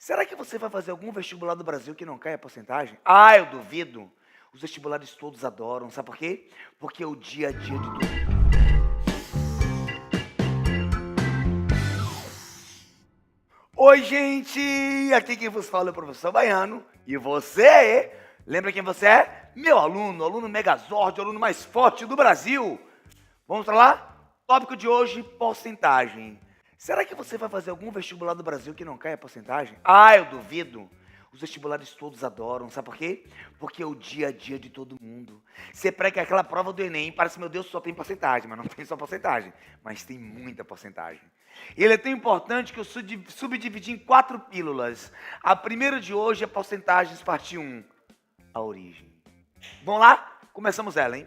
Será que você vai fazer algum vestibular do Brasil que não cai a porcentagem? Ah, eu duvido. Os vestibulares todos adoram. Sabe por quê? Porque é o dia a dia de tudo. Oi, gente! Aqui quem vos fala é o professor Baiano. E você, lembra quem você é? Meu aluno Megazord, o aluno mais forte do Brasil. Vamos pra lá? Tópico de hoje, porcentagem. Será que você vai fazer algum vestibular do Brasil que não cai a porcentagem? Ah, eu duvido. Os vestibulares todos adoram. Sabe por quê? Porque é o dia a dia de todo mundo. Você prega aquela prova do Enem, parece, meu Deus, só tem porcentagem. Mas não tem só porcentagem, mas tem muita porcentagem. Ele é tão importante que eu subdividi em 4 pílulas. A primeira de hoje é porcentagens, parte 1. A origem. Vamos lá? Começamos ela, hein?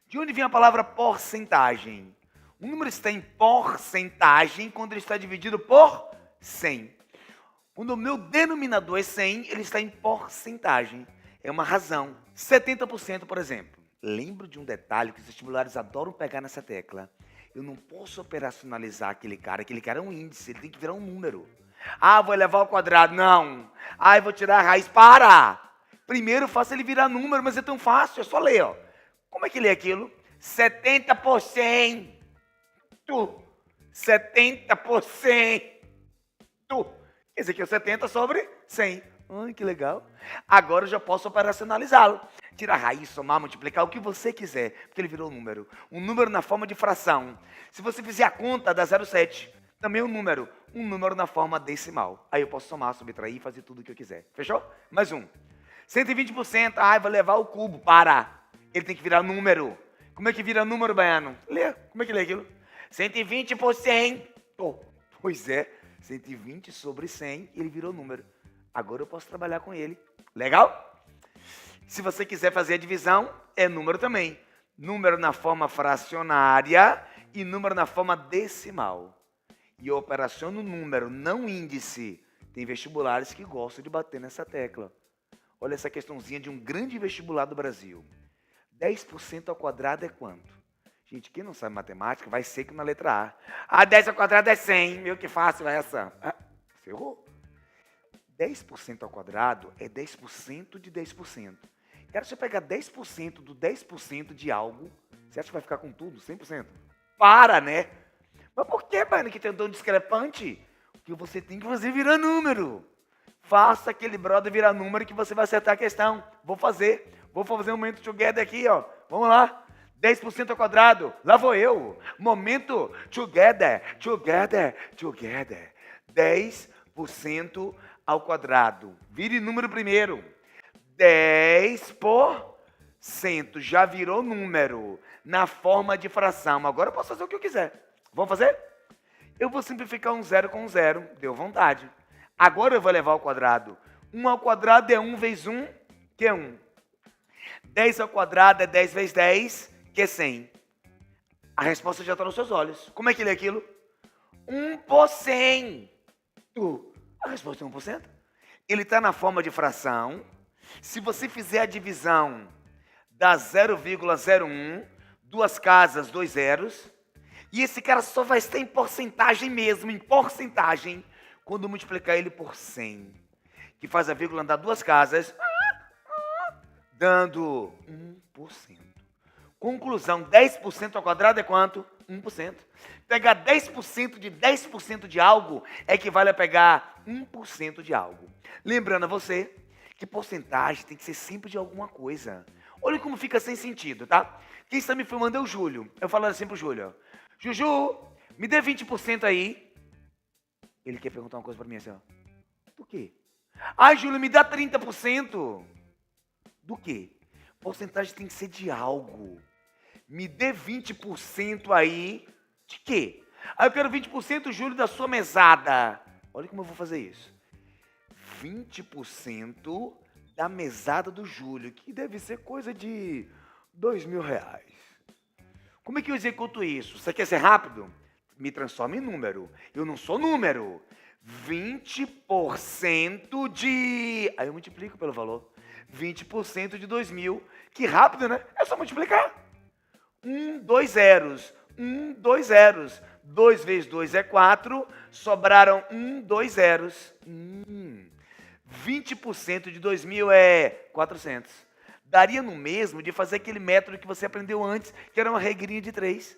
De onde vem a palavra porcentagem? O número está em porcentagem quando ele está dividido por 100. Quando o meu denominador é 100, ele está em porcentagem. É uma razão. 70%, por exemplo. Lembro de um detalhe que os vestibulares adoram pegar nessa tecla. Eu não posso operacionalizar aquele cara. Aquele cara é um índice, ele tem que virar um número. Ah, vou elevar ao quadrado. Não. Ah, eu vou tirar a raiz. Para! Primeiro faça ele virar número, mas é tão fácil, é só ler, ó. Como é que lê aquilo? 70%. 70%. Quer dizer que é 70 sobre 100. Ai, que legal. Agora eu já posso operacionalizá-lo. Tirar a raiz, somar, multiplicar, o que você quiser. Porque ele virou um número. Um número na forma de fração. Se você fizer a conta, dá 0,7. Também um número. Um número na forma decimal. Aí eu posso somar, subtrair e fazer tudo o que eu quiser. Fechou? Mais um. 120%. Ah, vou levar o cubo. Para. Ele tem que virar número. Como é que vira número, Baiano? Lê. Como é que lê aquilo? 120%. Pois é. 120 sobre 100, ele virou número. Agora eu posso trabalhar com ele. Legal? Se você quiser fazer a divisão, é número também. Número na forma fracionária e número na forma decimal. E eu operaciono número, não índice. Tem vestibulares que gostam de bater nessa tecla. Olha essa questãozinha de um grande vestibular do Brasil. 10% ao quadrado é quanto? Gente, quem não sabe matemática vai seco na letra A. Ah, 10 ao quadrado é 100. Meu, que fácil é essa. Ah, você errou. 10% ao quadrado é 10% de 10%. Cara, se eu pegar 10% do 10% de algo, você acha que vai ficar com tudo? 100%? Para, né? Mas por que, mano, que tem um tom discrepante? Porque você tem que fazer virar número. Faça aquele brother virar número que você vai acertar a questão. Vou fazer um momento together aqui, ó. Vamos lá. 10% ao quadrado, lá vou eu. Momento together. 10% ao quadrado. Vire número primeiro. 10% já virou número na forma de fração. Agora eu posso fazer o que eu quiser. Vamos fazer? Eu vou simplificar um zero com um zero. Deu vontade. Agora eu vou levar ao quadrado. 1 ao quadrado é 1 vezes 1, que é 1. 10 ao quadrado é 10 vezes 10, que é 100. A resposta já está nos seus olhos. Como é que lê aquilo? 1%. A resposta é 1%. Ele está na forma de fração. Se você fizer a divisão, dá 0,01, 2 casas, 2 zeros. E esse cara só vai estar em porcentagem mesmo, em porcentagem, quando multiplicar ele por 100. Que faz a vírgula andar 2 casas, dando 1%. Conclusão, 10% ao quadrado é quanto? 1%. Pegar 10% de 10% de algo equivale a pegar 1% de algo. Lembrando a você que porcentagem tem que ser sempre de alguma coisa. Olha como fica sem sentido, tá? Quem está me filmando é o Júlio. Eu falo assim pro Júlio. Juju, me dê 20% aí. Ele quer perguntar uma coisa para mim assim, ó. Do quê? Ai, Júlio, me dá 30%. Do quê? Porcentagem tem que ser de algo. Me dê 20% aí. De quê? Ah, eu quero 20%, Júlio, da sua mesada. Olha como eu vou fazer isso. 20% da mesada do Júlio, que deve ser coisa de R$2.000. Como é que eu executo isso? Você quer ser rápido? Me transforma em número. Eu não sou número. 20% de... Aí eu multiplico pelo valor. 20% de 2.000. Que rápido, né? É só multiplicar. 2 zeros. 2 vezes 2 é 4. Sobraram 2 zeros. 20% de 2.000 é 400. Daria no mesmo de fazer aquele método que você aprendeu antes, que era uma regrinha de 3.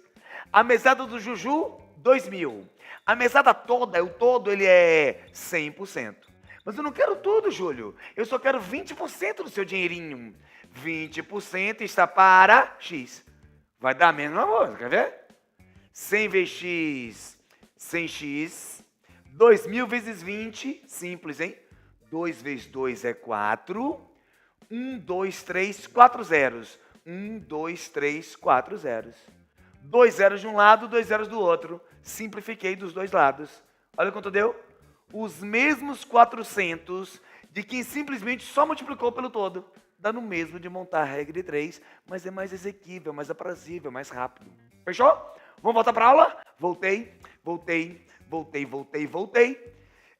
A mesada do Juju, 2.000. A mesada toda, o todo, ele é 100%. Mas eu não quero tudo, Júlio. Eu só quero 20% do seu dinheirinho. 20% está para X. Vai dar menos, meu amor, quer ver? 100 vezes X, 100X. 2.000 vezes 20, simples, hein? 2 vezes 2 é 4. 1, 2, 3, 4 zeros. 1, 2, 3, 4 zeros. 2 zeros de um lado, 2 zeros do outro. Simplifiquei dos dois lados. Olha quanto deu. Os mesmos 400 de quem simplesmente só multiplicou pelo todo. Dá no mesmo de montar a regra de 3, mas é mais exequível, mais aprazível, mais rápido. Fechou? Vamos voltar para a aula? Voltei.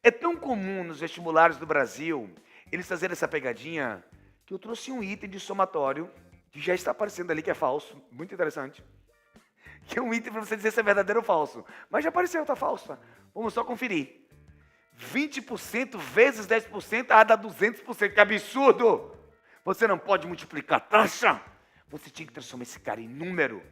É tão comum nos vestibulares do Brasil eles fazerem essa pegadinha que eu trouxe um item de somatório que já está aparecendo ali que é falso. Muito interessante. Que é um item para você dizer se é verdadeiro ou falso. Mas já apareceu, tá falso. Tá? Vamos só conferir. 20% vezes 10% dá 200%. Que absurdo! Você não pode multiplicar a taxa. Você tinha que transformar esse cara em número.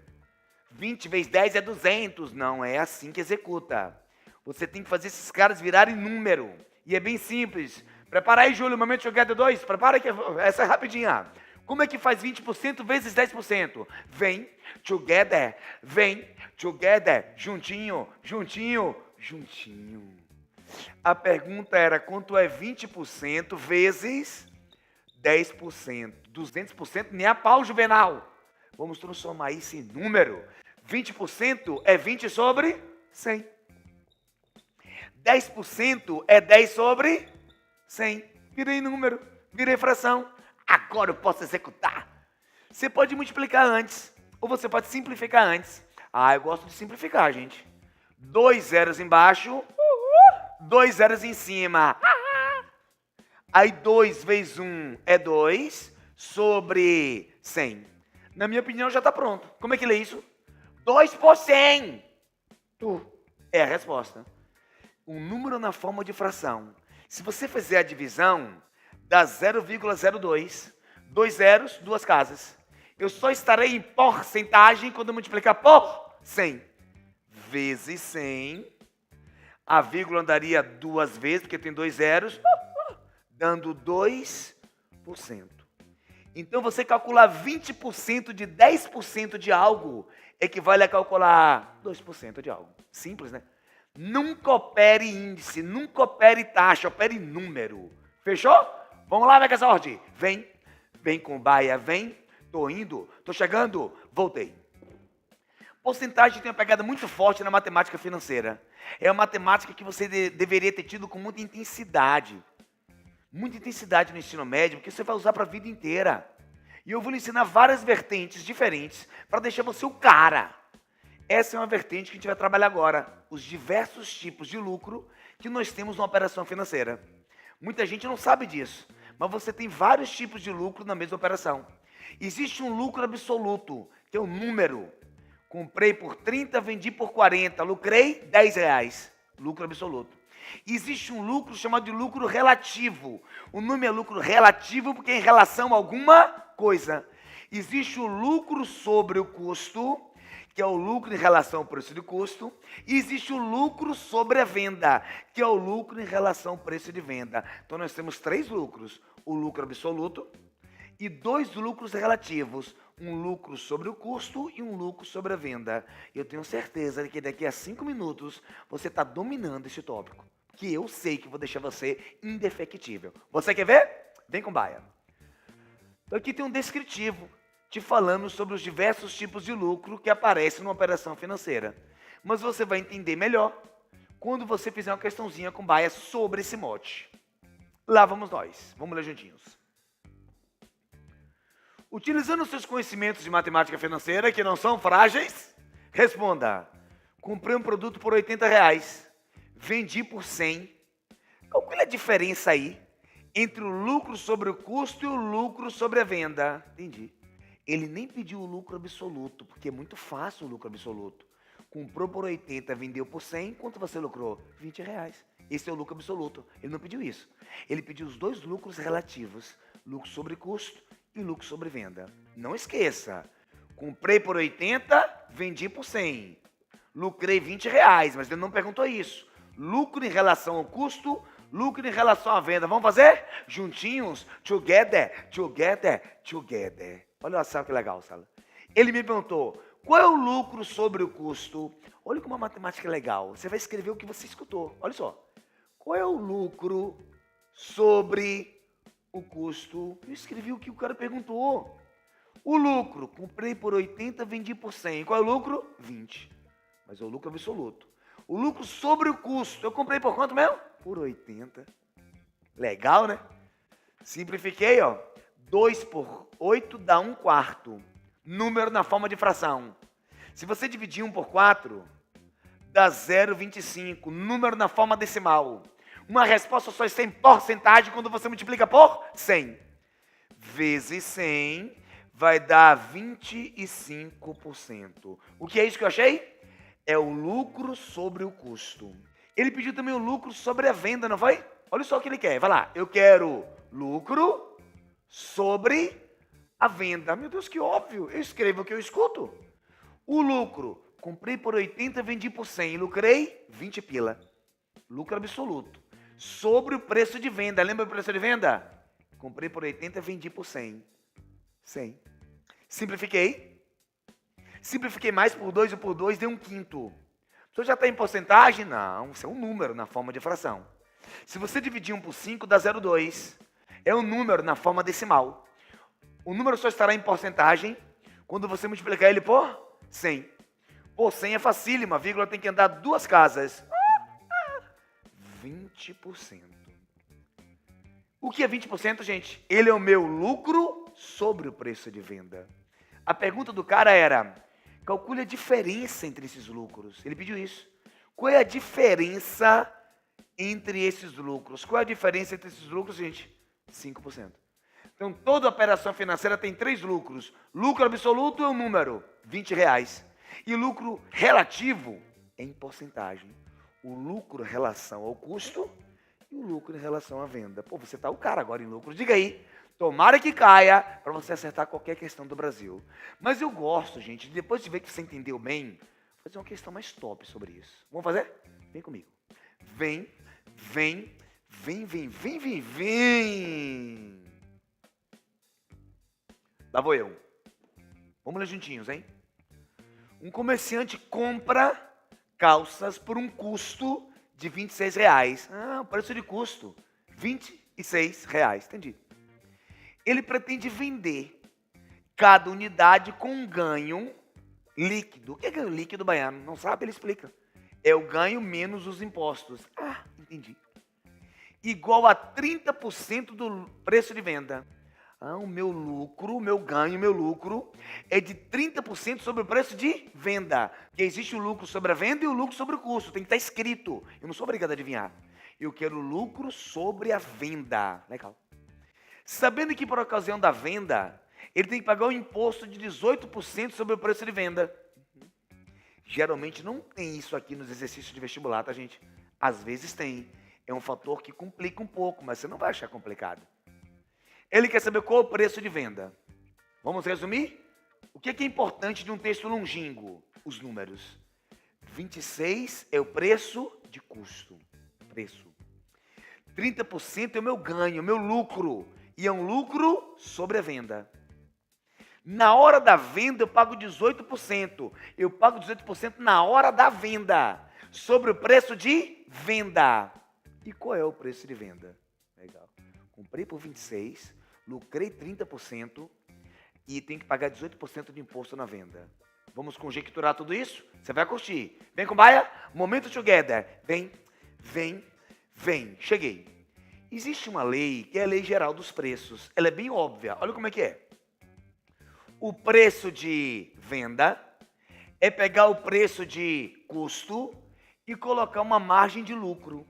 20 vezes 10 é 200. Não é assim que executa. Você tem que fazer esses caras virarem número. E é bem simples. Prepara aí, Júlio, o momento together 2. Prepara que essa é rapidinha. Como é que faz 20% vezes 10%? Vem, together, juntinho, juntinho, juntinho. A pergunta era quanto é 20% vezes 10%? 200% nem a pau, Juvenal. Vamos transformar isso em número. 20% é 20 sobre 100. 10% é 10 sobre 100. Virei número, virei fração. Agora eu posso executar. Você pode multiplicar antes, ou você pode simplificar antes. Ah, eu gosto de simplificar, gente. 2 zeros embaixo, 2 zeros em cima. Aí 2 vezes 1 é 2 sobre 100. Na minha opinião já está pronto. Como é que lê isso? 2 por 100. É a resposta. Um número na forma de fração. Se você fizer a divisão, dá 0,02. 2 zeros, 2 casas. Eu só estarei em porcentagem quando eu multiplicar por 100. Vezes 100. A vírgula andaria 2 vezes, porque tem 2 zeros, dando 2%. Então, você calcular 20% de 10% de algo equivale a calcular 2% de algo. Simples, né? Nunca opere índice, nunca opere taxa, opere número. Fechou? Vamos lá, Megazord. Vem com baia, vem. Tô indo, tô chegando, voltei. Porcentagem tem uma pegada muito forte na matemática financeira. É uma matemática que você deveria ter tido com muita intensidade. Muita intensidade no ensino médio, porque você vai usar para a vida inteira. E eu vou lhe ensinar várias vertentes diferentes para deixar você o cara. Essa é uma vertente que a gente vai trabalhar agora. Os diversos tipos de lucro que nós temos na operação financeira. Muita gente não sabe disso, mas você tem vários tipos de lucro na mesma operação. Existe um lucro absoluto, que é o número. Comprei por 30, vendi por 40, lucrei 10 reais. Lucro absoluto. Existe um lucro chamado de lucro relativo. O nome é lucro relativo porque é em relação a alguma coisa. Existe o lucro sobre o custo, que é o lucro em relação ao preço de custo. E existe o lucro sobre a venda, que é o lucro em relação ao preço de venda. Então, nós temos 3 lucros. O lucro absoluto e 2 lucros relativos. Um lucro sobre o custo e um lucro sobre a venda. Eu tenho certeza de que daqui a 5 minutos você está dominando esse tópico. Que eu sei que vou deixar você indefectível. Você quer ver? Vem com baia. Então aqui tem um descritivo te falando sobre os diversos tipos de lucro que aparecem numa operação financeira. Mas você vai entender melhor quando você fizer uma questãozinha com baia sobre esse mote. Lá vamos nós. Vamos ler juntinhos. Utilizando seus conhecimentos de matemática financeira, que não são frágeis, responda. Comprei um produto por 80 reais. Vendi por 100. Calcule a diferença aí entre o lucro sobre o custo e o lucro sobre a venda. Entendi. Ele nem pediu o lucro absoluto, porque é muito fácil o lucro absoluto. Comprou por 80, vendeu por 100, quanto você lucrou? R$ 20. Esse é o lucro absoluto. Ele não pediu isso. Ele pediu os dois lucros relativos. Lucro sobre custo e lucro sobre venda. Não esqueça. Comprei por 80, vendi por 100. Lucrei R$ 20, mas ele não perguntou isso. Lucro em relação ao custo, lucro em relação à venda. Vamos fazer? Juntinhos? Together, together, together. Olha só que legal, Sala. Ele me perguntou, qual é o lucro sobre o custo? Olha como a matemática é legal. Você vai escrever o que você escutou. Olha só. Qual é o lucro sobre o custo? Eu escrevi o que o cara perguntou. O lucro, comprei por 80, vendi por 100. Qual é o lucro? 20. Mas é o lucro absoluto. O lucro sobre o custo, eu comprei por quanto mesmo? Por 80. Legal, né? Simplifiquei, ó. 2 por 8 dá 1/4. Número na forma de fração. Se você dividir 1 por 4, dá 0,25. Número na forma decimal. Uma resposta só está em porcentagem quando você multiplica por 100. Vezes 100 vai dar 25%. O que é isso que eu achei? É o lucro sobre o custo. Ele pediu também o lucro sobre a venda, não foi? Olha só o que ele quer. Vai lá. Eu quero lucro sobre a venda. Meu Deus, que óbvio. Eu escrevo o que eu escuto. O lucro. Comprei por 80, vendi por 100. Lucrei 20 pila. Lucro absoluto. Sobre o preço de venda. Lembra o preço de venda? Comprei por 80, vendi por 100. 100. Simplifiquei. Simplifiquei mais por 2 e por 2 deu 1/5. Você já está em porcentagem? Não, isso é um número na forma de fração. Se você dividir 1 por 5, dá 0,2. É um número na forma decimal. O número só estará em porcentagem quando você multiplicar ele por 100. Por 100 é facílimo, a vírgula tem que andar 2 casas. 20%. O que é 20%, gente? Ele é o meu lucro sobre o preço de venda. A pergunta do cara era, calcule a diferença entre esses lucros. Ele pediu isso. Qual é a diferença entre esses lucros? Qual é a diferença entre esses lucros, gente? 5%. Então, toda operação financeira tem 3 lucros. Lucro absoluto é um número, R$ 20. E lucro relativo é em porcentagem. O lucro em relação ao custo e o lucro em relação à venda. Pô, você tá o cara agora em lucro. Diga aí. Tomara que caia para você acertar qualquer questão do Brasil. Mas eu gosto, gente, depois de ver que você entendeu bem, fazer uma questão mais top sobre isso. Vamos fazer? Vem comigo. Vem, vem, vem, vem, vem, vem, vem. Lá vou eu. Vamos ler juntinhos, hein? Um comerciante compra calças por um custo de R$ 26. Ah, o preço de custo, R$ 26. Entendi. Ele pretende vender cada unidade com um ganho líquido. O que é ganho líquido, baiano? Não sabe? Ele explica. É o ganho menos os impostos. Ah, entendi. Igual a 30% do preço de venda. Ah, o meu lucro, o meu ganho, o meu lucro é de 30% sobre o preço de venda. Porque existe o lucro sobre a venda e o lucro sobre o custo. Tem que estar escrito. Eu não sou obrigado a adivinhar. Eu quero lucro sobre a venda. Legal. Sabendo que por ocasião da venda, ele tem que pagar um imposto de 18% sobre o preço de venda. Geralmente não tem isso aqui nos exercícios de vestibular, tá, gente? Às vezes tem. É um fator que complica um pouco, mas você não vai achar complicado. Ele quer saber qual é o preço de venda. Vamos resumir? O que é importante de um texto longínquo? Os números. 26 é o preço de custo. Preço. 30% é o meu ganho, o meu lucro. E é um lucro sobre a venda. Na hora da venda eu pago 18%. Eu pago 18% na hora da venda. Sobre o preço de venda. E qual é o preço de venda? Legal. Comprei por 26, lucrei 30% e tenho que pagar 18% de imposto na venda. Vamos conjecturar tudo isso? Você vai curtir. Vem com baia? Momento together. Vem, vem, vem. Cheguei. Existe uma lei, que é a lei geral dos preços. Ela é bem óbvia. Olha como é que é. O preço de venda é pegar o preço de custo e colocar uma margem de lucro.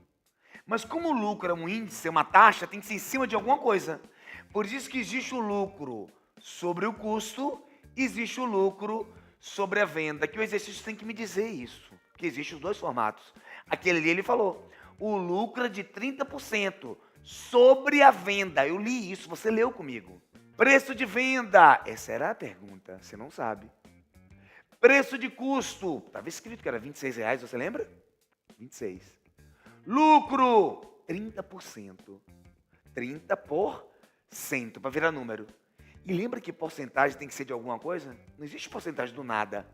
Mas como o lucro é um índice, é uma taxa, tem que ser em cima de alguma coisa. Por isso que existe o lucro sobre o custo, existe o lucro sobre a venda, que o exercício tem que me dizer isso, que existem os dois formatos. Aquele ali ele falou, o lucro é de 30% sobre a venda. Eu li isso, você leu comigo. Preço de venda, essa era a pergunta, você não sabe. Preço de custo, estava escrito que era R$26, você lembra? 26. Lucro, 30%. 30%, para virar número. E lembra que porcentagem tem que ser de alguma coisa? Não existe porcentagem do nada.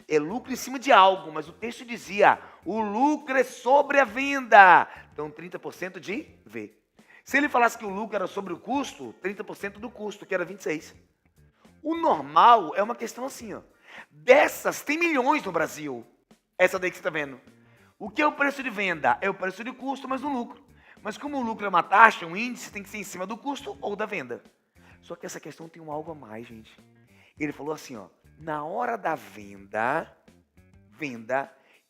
É lucro em cima de algo, mas o texto dizia, o lucro é sobre a venda. Então, 30% de V. Se ele falasse que o lucro era sobre o custo, 30% do custo, que era 26. O normal é uma questão assim, ó. Dessas, tem milhões no Brasil. Essa daí que você está vendo. O que é o preço de venda? É o preço de custo, mas no lucro. Mas como o lucro é uma taxa, um índice, tem que ser em cima do custo ou da venda. Só que essa questão tem um algo a mais, gente. Ele falou assim, ó. Na hora da venda,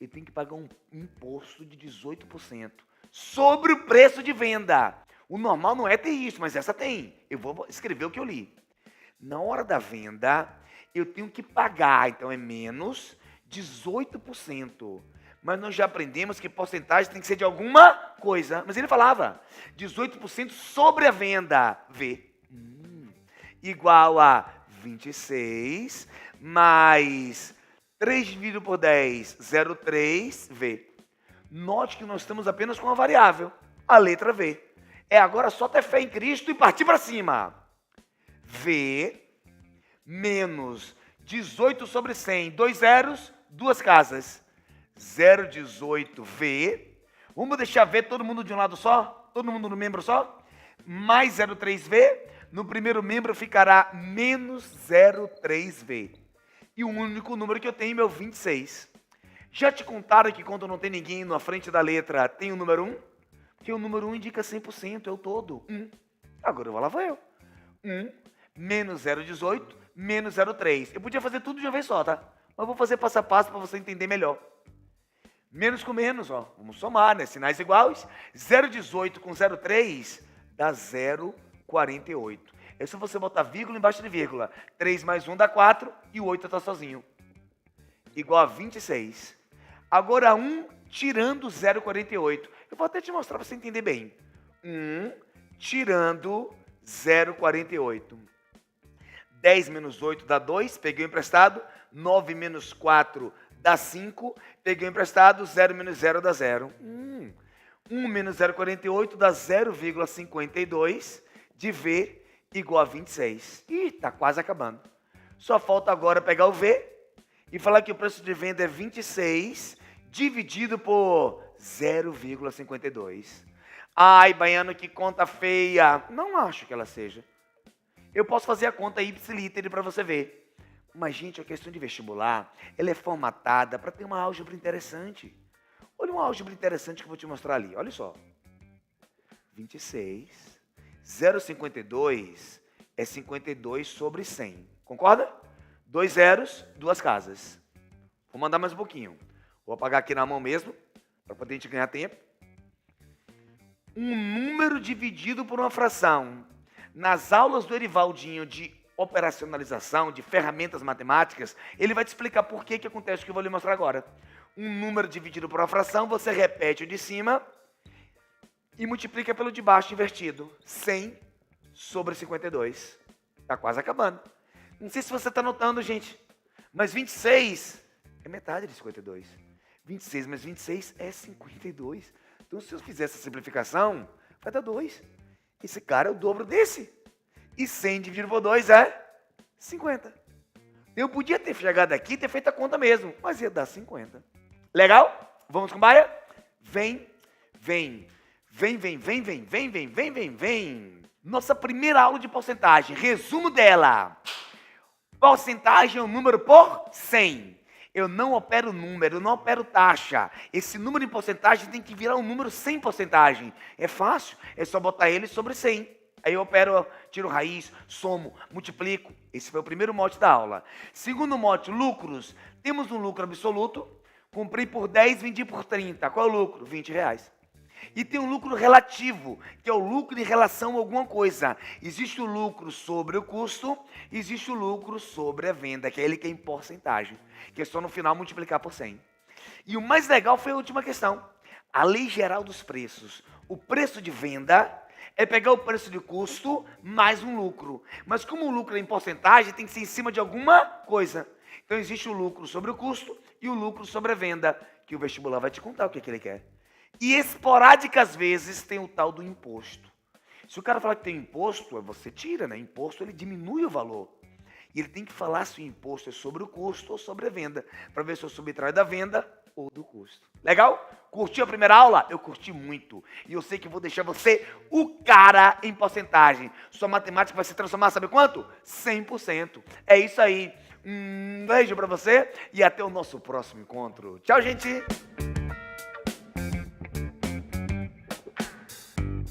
eu tenho que pagar um imposto de 18% sobre o preço de venda. O normal não é ter isso, mas essa tem. Eu vou escrever o que eu li. Na hora da venda, eu tenho que pagar, então é menos 18%. Mas nós já aprendemos que porcentagem tem que ser de alguma coisa. Mas ele falava, 18% sobre a venda, V. Igual a 26, mais 3 dividido por 10, 0,3, V. Note que nós estamos apenas com uma variável, a letra V. É agora só ter fé em Cristo e partir para cima. V menos 18 sobre 100, 2 zeros, 2 casas. 0,18V. Vamos deixar V todo mundo de um lado só? Todo mundo no membro só? Mais 0,3V. No primeiro membro ficará menos 0,3V. E o único número que eu tenho é o 26. Já te contaram que quando não tem ninguém na frente da letra, tem o número 1? Porque o número 1 indica 100%, é o todo. 1. Agora lá vou eu. 1 menos 0,18 menos 0,3. Eu podia fazer tudo de uma vez só, tá? Mas eu vou fazer passo a passo para você entender melhor. Menos com menos, ó. Vamos somar, né? Sinais iguais. 0,18 com 0,3 dá 0,48. É só você botar vírgula embaixo de vírgula. 3 mais 1 dá 4 e o 8 está sozinho. Igual a 26. Agora 1 tirando 0,48. Eu vou até te mostrar para você entender bem. 1 tirando 0,48. 10 menos 8 dá 2, peguei o emprestado. 9 menos 4 dá 5, peguei o emprestado. 0 menos 0 dá 0. 1 menos 0,48 dá 0,52 de V igual a 26. Ih, está quase acabando. Só falta agora pegar o V e falar que o preço de venda é 26 dividido por 0,52. Ai, Baiano, que conta feia. Não acho que ela seja. Eu posso fazer a conta ipsiliter para você ver. Mas, gente, a questão de vestibular, ela é formatada para ter uma álgebra interessante. Olha uma álgebra interessante que eu vou te mostrar ali. Olha só. 26, 0,52 é 52 sobre 100. Concorda? 2 zeros, 2 casas. Vou mandar mais um pouquinho. Vou apagar aqui na mão mesmo, para poder a gente ganhar tempo. Um número dividido por uma fração. Nas aulas do Erivaldinho de operacionalização, de ferramentas matemáticas, ele vai te explicar por que acontece o que eu vou lhe mostrar agora. Um número dividido por uma fração, você repete o de cima e multiplica pelo de baixo invertido. 100 sobre 52. Está quase acabando. Não sei se você está notando, gente, mas 26 é metade de 52. 26 mais 26 é 52. Então, se eu fizer essa simplificação, vai dar 2. Esse cara é o dobro desse. E 100 dividido por 2 é 50. Eu podia ter chegado aqui e ter feito a conta mesmo, mas ia dar 50. Legal? Vamos com Baia? Vem, vem, vem, vem, vem, vem, vem, vem, vem, vem, vem. Nossa primeira aula de porcentagem, resumo dela. Porcentagem é um número por 100. Eu não opero número, eu não opero taxa. Esse número em porcentagem tem que virar um número sem porcentagem. É fácil, é só botar ele sobre 100. Aí eu opero, tiro raiz, somo, multiplico. Esse foi o primeiro mote da aula. Segundo mote, lucros. Temos um lucro absoluto. Comprei por 10, vendi por 30. Qual é o lucro? R$20. E tem um lucro relativo, que é o lucro em relação a alguma coisa. Existe o lucro sobre o custo, existe o lucro sobre a venda, que é ele que é em porcentagem, que é só no final multiplicar por 100. E o mais legal foi a última questão. A lei geral dos preços. O preço de venda é pegar o preço de custo mais um lucro. Mas como o lucro é em porcentagem, tem que ser em cima de alguma coisa. Então existe o lucro sobre o custo e o lucro sobre a venda, que o vestibular vai te contar o que ele quer. E esporádicas vezes tem o tal do imposto. Se o cara falar que tem imposto, você tira, né? Imposto ele diminui o valor. E ele tem que falar se o imposto é sobre o custo ou sobre a venda, para ver se eu subtrai da venda ou do custo. Legal? Curtiu a primeira aula? Eu curti muito. E eu sei que vou deixar você o cara em porcentagem. Sua matemática vai se transformar, sabe quanto? 100%. É isso aí. Um beijo para você e até o nosso próximo encontro. Tchau, gente!